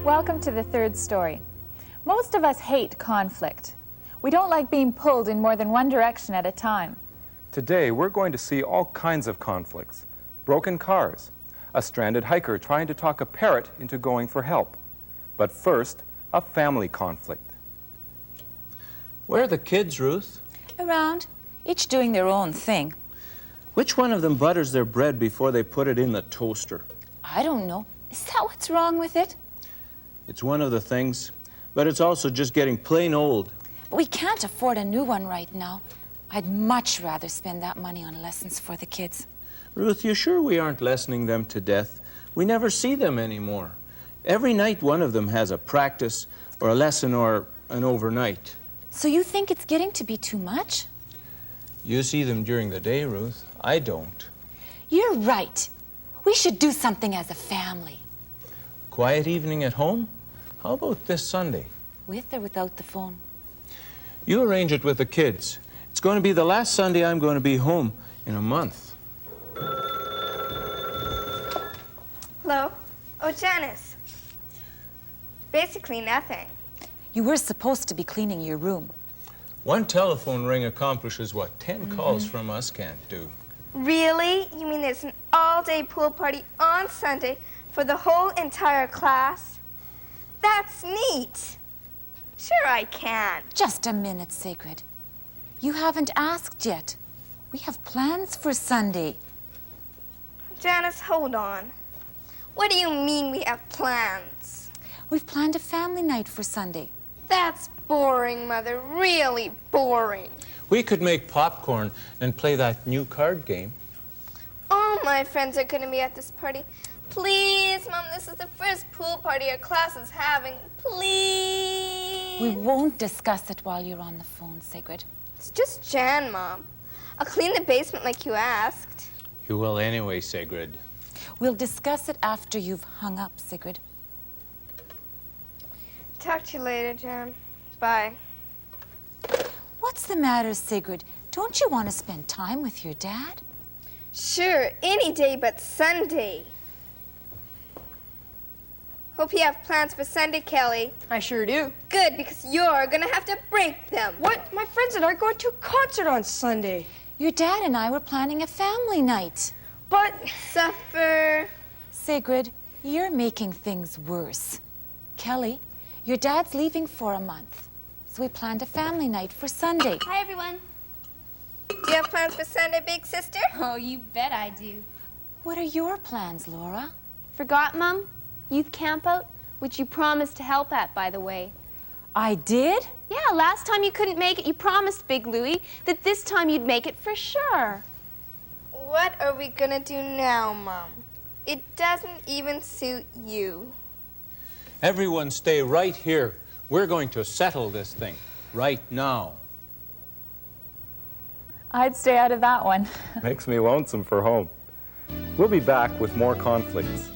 Welcome to the third story. Most of us hate conflict. We don't like being pulled in more than one direction at a time. Today, we're going to see all kinds of conflicts. Broken cars, a stranded hiker trying to talk a parrot into going for help. But first, a family conflict. Where are the kids, Ruth? Around, each doing their own thing. Which one of them butters their bread before they put it in the toaster? I don't know. Is that what's wrong with it? It's one of the things, but it's also just getting plain old. But we can't afford a new one right now. I'd much rather spend that money on lessons for the kids. Ruth, you sure we aren't lessoning them to death? We never see them anymore. Every night one of them has a practice or a lesson or an overnight. So you think it's getting to be too much? You see them during the day, Ruth. I don't. You're right. We should do something as a family. Quiet evening at home? How about this Sunday? With or without the phone? You arrange it with the kids. It's going to be the last Sunday I'm going to be home in a month. Hello? Oh, Janice. Basically nothing. You were supposed to be cleaning your room. One telephone ring accomplishes what 10 calls from us can't do. Really? You mean there's an all-day pool party on Sunday for the whole entire class? That's neat. Sure I can. Just a minute, Sigrid. You haven't asked yet. We have plans for Sunday. Janice, hold on. What do you mean we have plans? We've planned a family night for Sunday. That's boring, Mother. Really boring. We could make popcorn and play that new card game. All my friends are going to be at this party. Please, Mom, this is the first pool party our class is having. Please. We won't discuss it while you're on the phone, Sigrid. It's just Jan, Mom. I'll clean the basement like you asked. You will anyway, Sigrid. We'll discuss it after you've hung up, Sigrid. Talk to you later, Jan. Bye. What's the matter, Sigrid? Don't you want to spend time with your dad? Sure, any day but Sunday. Hope you have plans for Sunday, Kelly. I sure do. Good, because you're gonna have to break them. What? My friends and I are going to a concert on Sunday. Your dad and I were planning a family night. But Suffer. Sigrid, you're making things worse. Kelly, your dad's leaving for a month, so we planned a family night for Sunday. Hi, everyone. Do you have plans for Sunday, big sister? Oh, you bet I do. What are your plans, Laura? Forgot, Mum? Youth camp out, which you promised to help at, by the way. I did? Yeah, last time you couldn't make it, you promised Big Louie that this time you'd make it for sure. What are we gonna do now, Mom? It doesn't even suit you. Everyone stay right here. We're going to settle this thing right now. I'd stay out of that one. Makes me lonesome for home. We'll be back with more conflicts.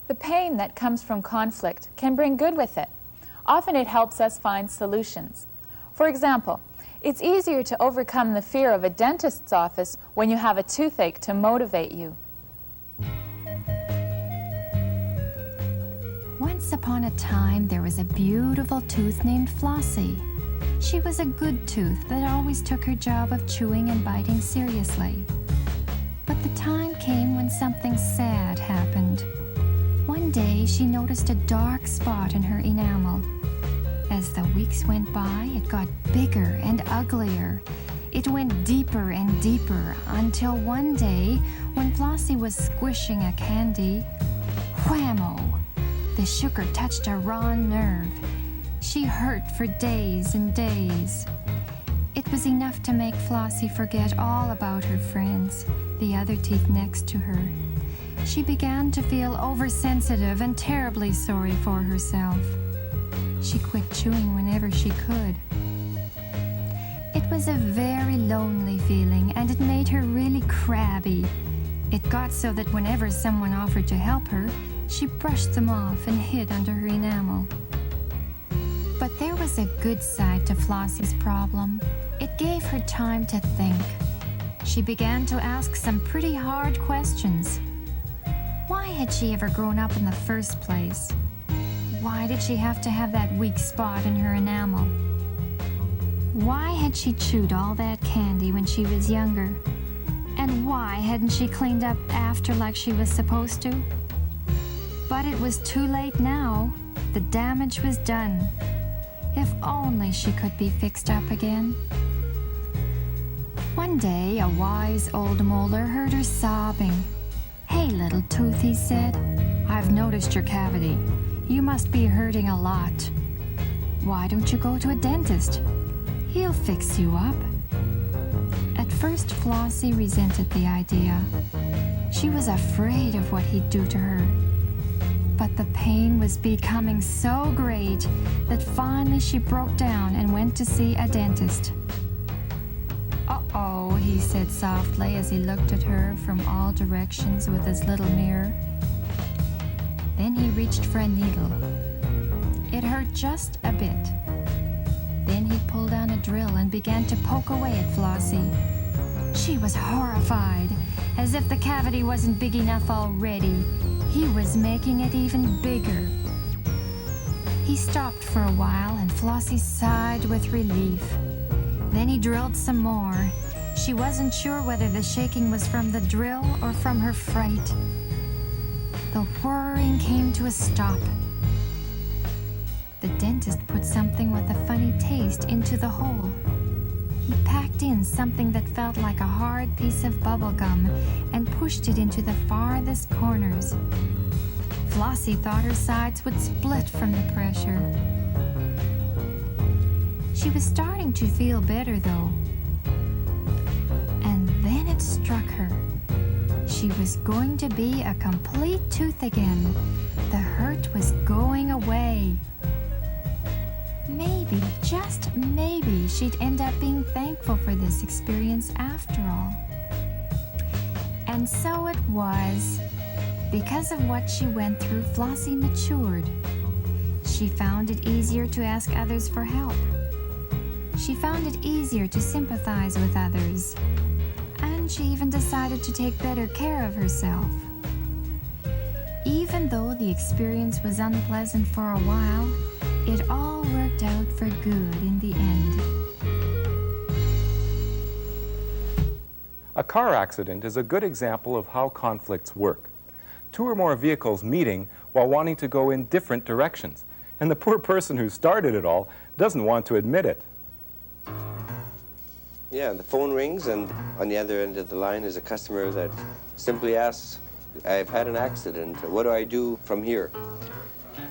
The pain that comes from conflict can bring good with it. Often it helps us find solutions. For example, it's easier to overcome the fear of a dentist's office when you have a toothache to motivate you. Once upon a time, there was a beautiful tooth named Flossie. She was a good tooth that always took her job of chewing and biting seriously. But the time came when something sad happened. One day, she noticed a dark spot in her enamel. As the weeks went by, it got bigger and uglier. It went deeper and deeper until one day, when Flossie was squishing a candy, whammo! The sugar touched a raw nerve. She hurt for days and days. It was enough to make Flossie forget all about her friends, the other teeth next to her. She began to feel oversensitive and terribly sorry for herself. She quit chewing whenever she could. It was a very lonely feeling, and it made her really crabby. It got so that whenever someone offered to help her, she brushed them off and hid under her enamel. But there was a good side to Flossie's problem. It gave her time to think. She began to ask some pretty hard questions. Why had she ever grown up in the first place? Why did she have to have that weak spot in her enamel? Why had she chewed all that candy when she was younger? And why hadn't she cleaned up after like she was supposed to? But it was too late now. The damage was done. If only she could be fixed up again. One day, a wise old molar heard her sobbing. "Hey, little tooth," he said, "I've noticed your cavity. You must be hurting a lot. Why don't you go to a dentist? He'll fix you up." At first, Flossie resented the idea. She was afraid of what he'd do to her. But the pain was becoming so great that finally she broke down and went to see a dentist. "Uh-oh," he said softly as he looked at her from all directions with his little mirror. Then he reached for a needle. It hurt just a bit. Then he pulled down a drill and began to poke away at Flossie. She was horrified. As if the cavity wasn't big enough already, he was making it even bigger. He stopped for a while and Flossie sighed with relief. Then he drilled some more. She wasn't sure whether the shaking was from the drill or from her fright. The whirring came to a stop. The dentist put something with a funny taste into the hole. He packed in something that felt like a hard piece of bubble gum and pushed it into the farthest corners. Flossie thought her sides would split from the pressure. She was starting to feel better, though. And then it struck her. She was going to be a complete tooth again. The hurt was going away. Maybe, just maybe, she'd end up being thankful for this experience after all. And so it was. Because of what she went through, Flossie matured. She found it easier to ask others for help. She found it easier to sympathize with others. And she even decided to take better care of herself. Even though the experience was unpleasant for a while, it all worked out for good in the end. A car accident is a good example of how conflicts work. Two or more vehicles meeting while wanting to go in different directions. And the poor person who started it all doesn't want to admit it. Yeah, the phone rings, and on the other end of the line is a customer that simply asks, "I've had an accident. What do I do from here?"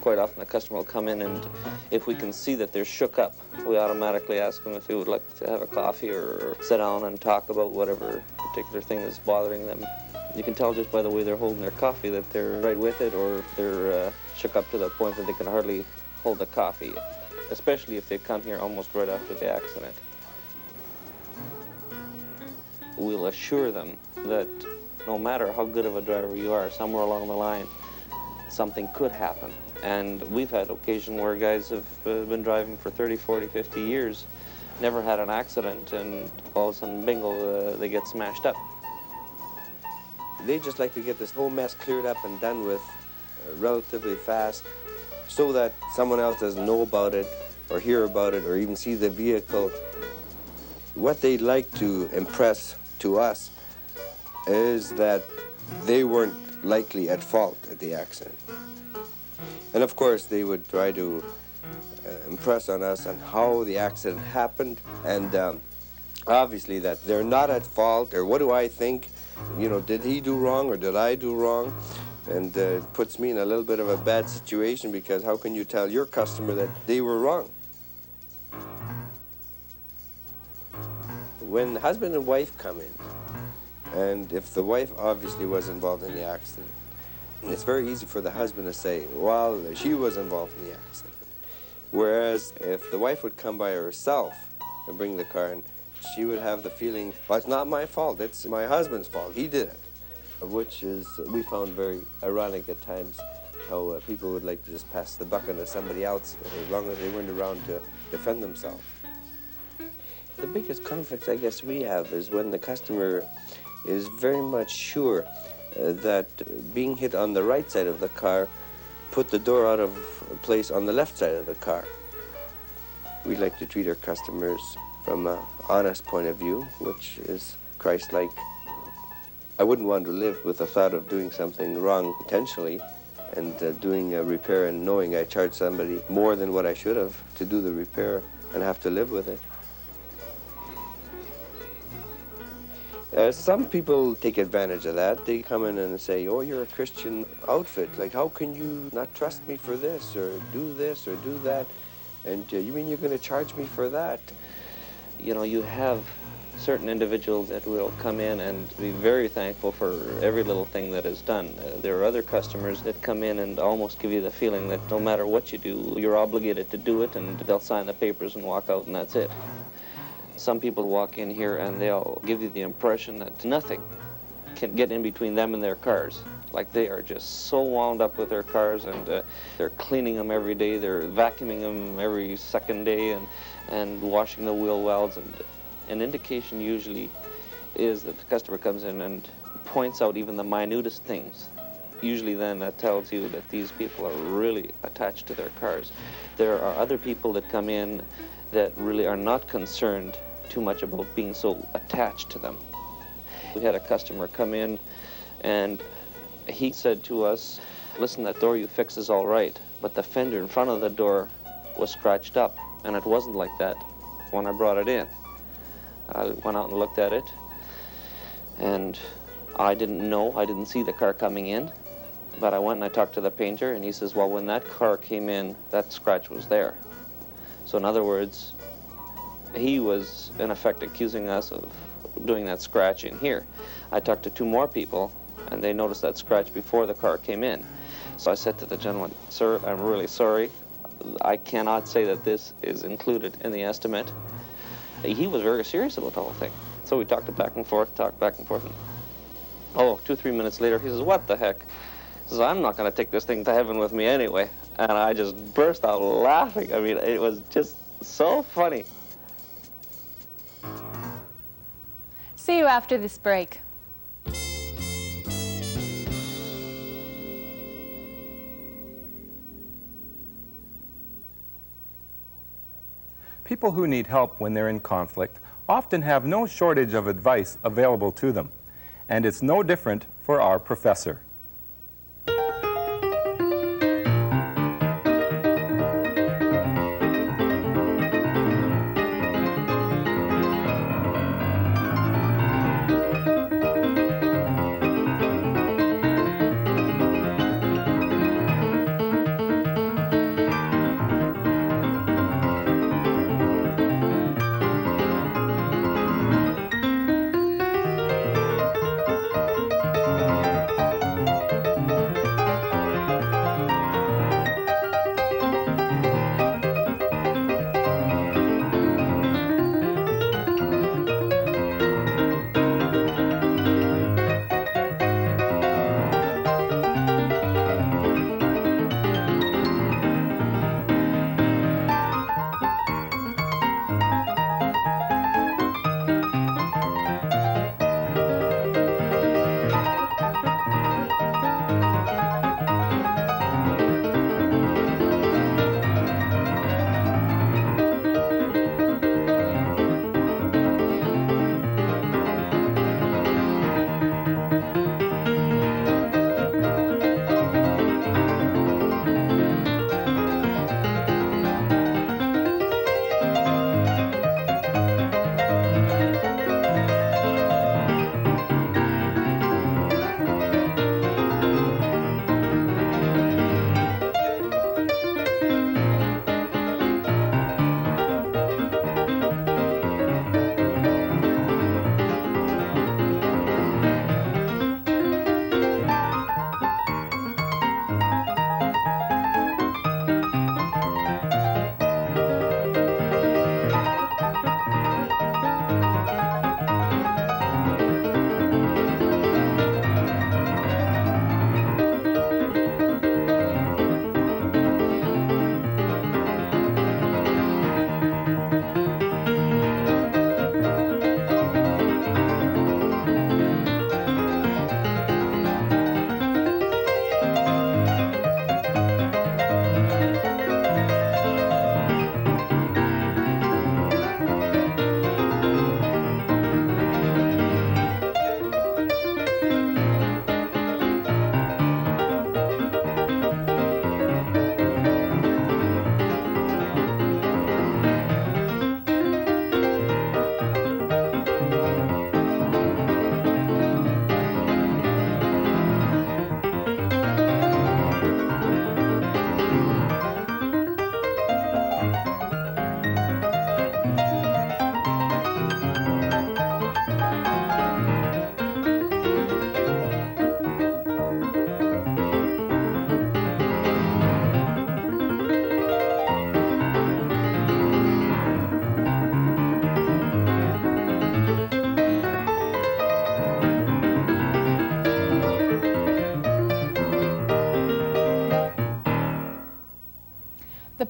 Quite often a customer will come in, and if we can see that they're shook up, we automatically ask them if they would like to have a coffee or sit down and talk about whatever particular thing is bothering them. You can tell just by the way they're holding their coffee that they're right with it, or they're shook up to the point that they can hardly hold a coffee, especially if they come here almost right after the accident. We'll assure them that no matter how good of a driver you are, somewhere along the line, something could happen. And we've had occasion where guys have been driving for 30, 40, 50 years, never had an accident, and all of a sudden, bingo, they get smashed up. They just like to get this whole mess cleared up and done with relatively fast so that someone else doesn't know about it or hear about it or even see the vehicle. What they'd like to impress to us is that they weren't likely at fault at the accident. And of course, they would try to impress on us on how the accident happened, and obviously that they're not at fault, or what do I think? You know, did he do wrong or did I do wrong? And it puts me in a little bit of a bad situation, because how can you tell your customer that they were wrong? When husband and wife come in, and if the wife obviously was involved in the accident, it's very easy for the husband to say, well, she was involved in the accident. Whereas if the wife would come by herself and bring the car in, she would have the feeling, well, it's not my fault, it's my husband's fault, he did it. Which is, we found very ironic at times, how people would like to just pass the buck on to somebody else as long as they weren't around to defend themselves. The biggest conflict I guess we have is when the customer is very much sure that being hit on the right side of the car put the door out of place on the left side of the car. We like to treat our customers from an honest point of view, which is Christ-like. I wouldn't want to live with the thought of doing something wrong intentionally and doing a repair and knowing I charged somebody more than what I should have to do the repair and have to live with it. Some people take advantage of that. They come in and say, oh, you're a Christian outfit. Like, how can you not trust me for this or do that? And you mean you're going to charge me for that? You know, you have certain individuals that will come in and be very thankful for every little thing that is done. There are other customers that come in and almost give you the feeling that no matter what you do, you're obligated to do it, and they'll sign the papers and walk out, and that's it. Some people walk in here and they'll give you the impression that nothing can get in between them and their cars. Like they are just so wound up with their cars, and they're cleaning them every day, they're vacuuming them every second day, and washing the wheel wells. And an indication usually is that the customer comes in and points out even the minutest things. Usually then that tells you that these people are really attached to their cars. There are other people that come in that really are not concerned too much about being so attached to them. We had a customer come in and he said to us, listen, that door you fix is all right, but the fender in front of the door was scratched up, and it wasn't like that when I brought it in. I went out and looked at it, and I didn't see the car coming in, but I went and I talked to the painter, and he says, well, when that car came in, that scratch was there. So in other words, he was in effect accusing us of doing that scratch in here. I talked to two more people, and they noticed that scratch before the car came in. So I said to the gentleman, sir, I'm really sorry. I cannot say that this is included in the estimate. He was very serious about the whole thing. So we talked back and forth, and 2-3 minutes later, he says, what the heck? He says, I'm not going to take this thing to heaven with me anyway. And I just burst out laughing. I mean, it was just so funny. See you after this break. People who need help when they're in conflict often have no shortage of advice available to them. And it's no different for our professor.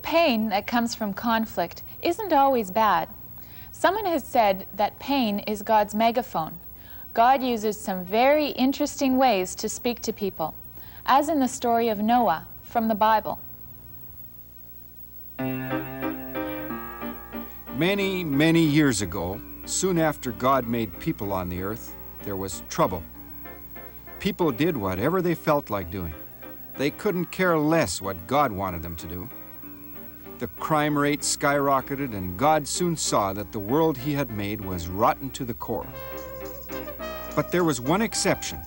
pain that comes from conflict isn't always bad. Someone has said that pain is God's megaphone. God uses some very interesting ways to speak to people, as in the story of Noah from the Bible. Many, many years ago, soon after God made people on the earth, there was trouble. People did whatever they felt like doing. They couldn't care less what God wanted them to do. The crime rate skyrocketed, and God soon saw that the world he had made was rotten to the core. But there was one exception: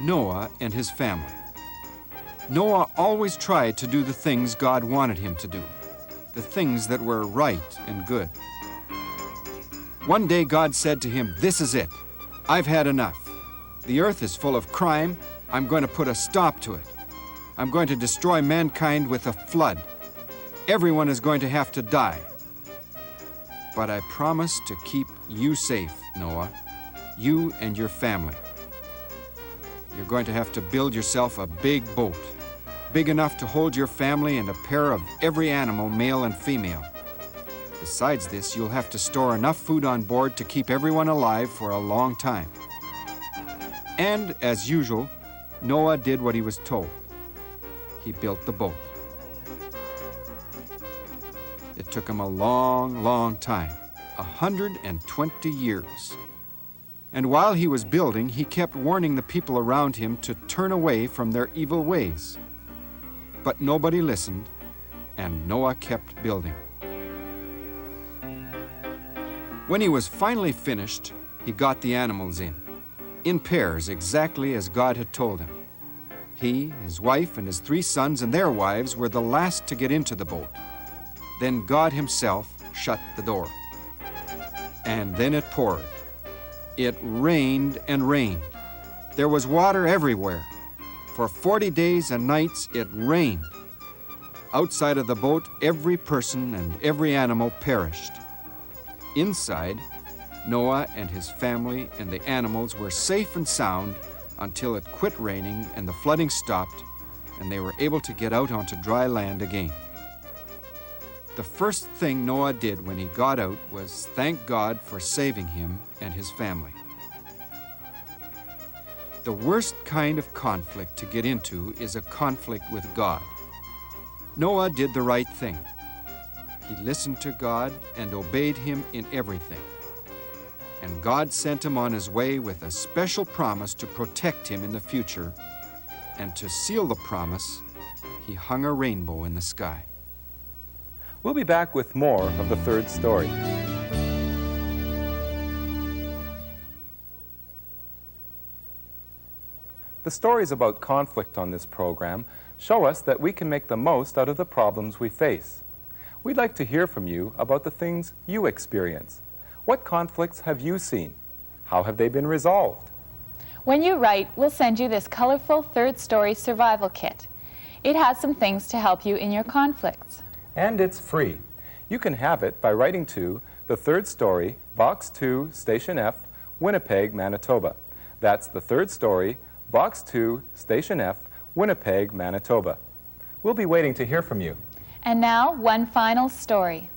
Noah and his family. Noah always tried to do the things God wanted him to do, the things that were right and good. One day God said to him, "This is it. I've had enough. The earth is full of crime. I'm going to put a stop to it. I'm going to destroy mankind with a flood. Everyone is going to have to die. But I promise to keep you safe, Noah, you and your family. You're going to have to build yourself a big boat, big enough to hold your family and a pair of every animal, male and female. Besides this, you'll have to store enough food on board to keep everyone alive for a long time." And, as usual, Noah did what he was told. He built the boat. It took him a long, long time, 120 years. And while he was building, he kept warning the people around him to turn away from their evil ways. But nobody listened, and Noah kept building. When he was finally finished, he got the animals in pairs, exactly as God had told him. He, his wife, and his 3 sons and their wives were the last to get into the boat. Then God himself shut the door. And then it poured. It rained and rained. There was water everywhere. For 40 days and nights it rained. Outside of the boat, every person and every animal perished. Inside, Noah and his family and the animals were safe and sound until it quit raining and the flooding stopped, and they were able to get out onto dry land again. The first thing Noah did when he got out was thank God for saving him and his family. The worst kind of conflict to get into is a conflict with God. Noah did the right thing. He listened to God and obeyed him in everything. And God sent him on his way with a special promise to protect him in the future. And to seal the promise, he hung a rainbow in the sky. We'll be back with more of the third story. The stories about conflict on this program show us that we can make the most out of the problems we face. We'd like to hear from you about the things you experience. What conflicts have you seen? How have they been resolved? When you write, we'll send you this colorful third story survival kit. It has some things to help you in your conflicts. And it's free. You can have it by writing to The Third Story, Box 2, Station F, Winnipeg, Manitoba. That's The Third Story, Box 2, Station F, Winnipeg, Manitoba. We'll be waiting to hear from you. And now, one final story.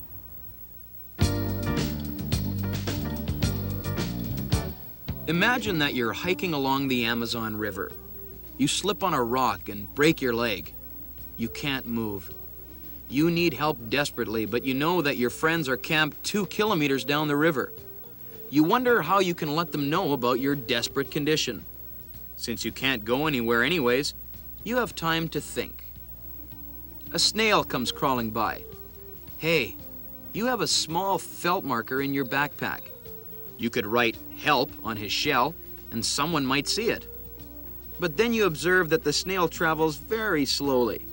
Imagine that you're hiking along the Amazon River. You slip on a rock and break your leg. You can't move. You need help desperately, but you know that your friends are camped 2 kilometers down the river. You wonder how you can let them know about your desperate condition. Since you can't go anywhere anyways, you have time to think. A snail comes crawling by. Hey, you have a small felt marker in your backpack. You could write "help" on his shell, and someone might see it. But then you observe that the snail travels very slowly.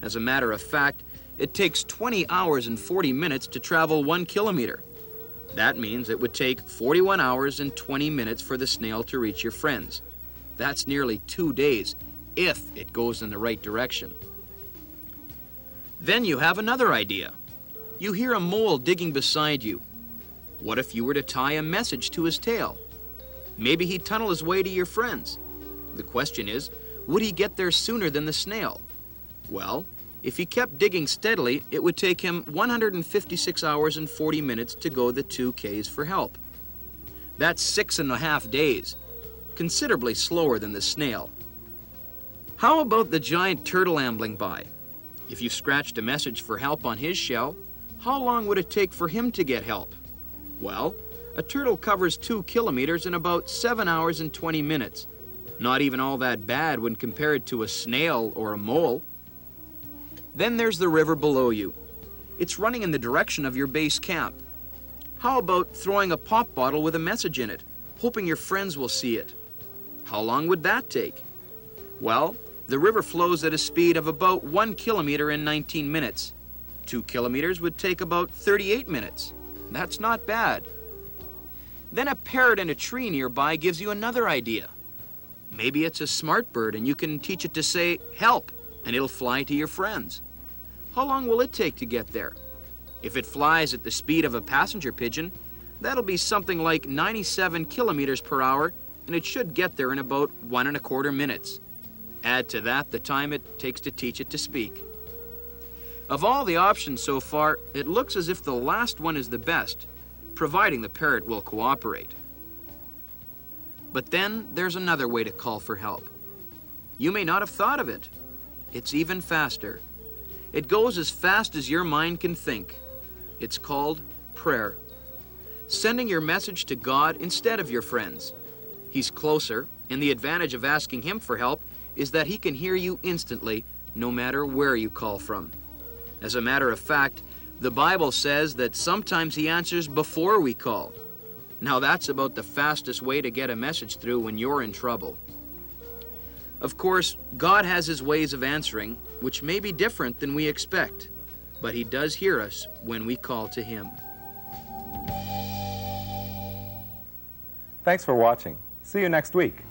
As a matter of fact, it takes 20 hours and 40 minutes to travel 1 kilometer. That means it would take 41 hours and 20 minutes for the snail to reach your friends. That's nearly 2 days, if it goes in the right direction. Then you have another idea. You hear a mole digging beside you. What if you were to tie a message to his tail? Maybe he'd tunnel his way to your friends. The question is, would he get there sooner than the snail? Well, If he kept digging steadily, it would take him 156 hours and 40 minutes to go the 2 Ks for help. That's 6.5 days, considerably slower than the snail. How about the giant turtle ambling by? If you scratched a message for help on his shell, how long would it take for him to get help? Well, a turtle covers 2 kilometers in about 7 hours and 20 minutes. Not even all that bad when compared to a snail or a mole. Then there's the river below you. It's running in the direction of your base camp. How about throwing a pop bottle with a message in it, hoping your friends will see it? How long would that take? Well, the river flows at a speed of about 1 kilometer in 19 minutes. 2 kilometers would take about 38 minutes. That's not bad. Then a parrot in a tree nearby gives you another idea. Maybe it's a smart bird and you can teach it to say, "Help," and it'll fly to your friends. How long will it take to get there? If it flies at the speed of a passenger pigeon, that'll be something like 97 kilometers per hour, and it should get there in about 1.25 minutes. Add to that the time it takes to teach it to speak. Of all the options so far, it looks as if the last one is the best, providing the parrot will cooperate. But then there's another way to call for help. You may not have thought of it. It's even faster. It goes as fast as your mind can think. It's called prayer. Sending your message to God instead of your friends. He's closer, and the advantage of asking Him for help is that He can hear you instantly, no matter where you call from. As a matter of fact, the Bible says that sometimes He answers before we call. Now that's about the fastest way to get a message through when you're in trouble. Of course, God has His ways of answering, which may be different than we expect, but He does hear us when we call to Him. Thanks for watching. See you next week.